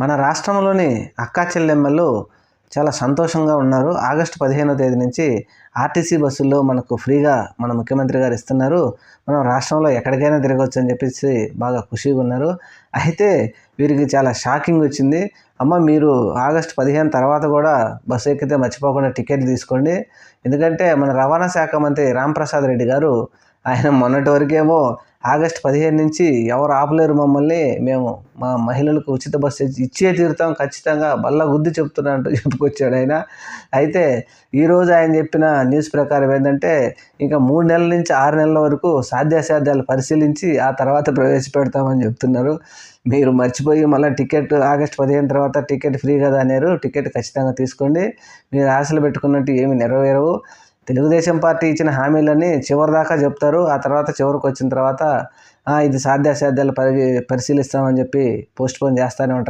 మన రాష్ట్రంలోని అక్కా చెల్లెమ్మలు చాలా సంతోషంగా ఉన్నారు. ఆగస్టు 15వ తేదీ నుంచి ఆర్టీసీ బస్సుల్లో మనకు ఫ్రీగా మన ముఖ్యమంత్రి గారు ఇస్తున్నారు. మనం రాష్ట్రంలో ఎక్కడికైనా తిరగవచ్చు అని చెప్పేసి బాగా ఖుషీగా ఉన్నారు. అయితే వీరికి చాలా షాకింగ్ వచ్చింది. అమ్మ, మీరు ఆగస్టు 15 తర్వాత కూడా బస్సు ఎక్కితే మర్చిపోకుండా టికెట్ తీసుకోండి. ఎందుకంటే మన రవాణా శాఖ మంత్రి రాంప్రసాద్ రెడ్డి గారు ఆయన మొన్నటి వరకేమో ఆగస్టు 15 నుంచి ఎవరు ఆపలేరు మమ్మల్ని, మేము మా మహిళలకు ఉచిత బస్సు ఇచ్చే తీరుతాం ఖచ్చితంగా, బల్ల గుద్ది చెప్తున్నట్టు చెప్పుకొచ్చాడు ఆయన. అయితే ఈరోజు ఆయన చెప్పిన న్యూస్ ప్రకారం ఏంటంటే ఇంకా 3 నెలల నుంచి 6 నెలల వరకు సాధ్యాసాధ్యాలు పరిశీలించి ఆ తర్వాత ప్రవేశపెడతామని చెప్తున్నారు. మీరు మర్చిపోయి మళ్ళీ టికెట్ ఆగస్టు 15 తర్వాత టికెట్ ఫ్రీ కదా అన్నారు. టికెట్ ఖచ్చితంగా తీసుకోండి. మీరు ఆశలు పెట్టుకున్నట్టు ఏమి నెరవేరవు. తెలుగుదేశం పార్టీ ఇచ్చిన హామీలన్నీ చివరిదాకా చెప్తారు. ఆ తర్వాత చివరికి వచ్చిన తర్వాత ఇది సాధ్యాసాధ్యాలు పరిశీలిస్తామని చెప్పి పోస్ట్ పోన్ చేస్తూనే ఉంటారు.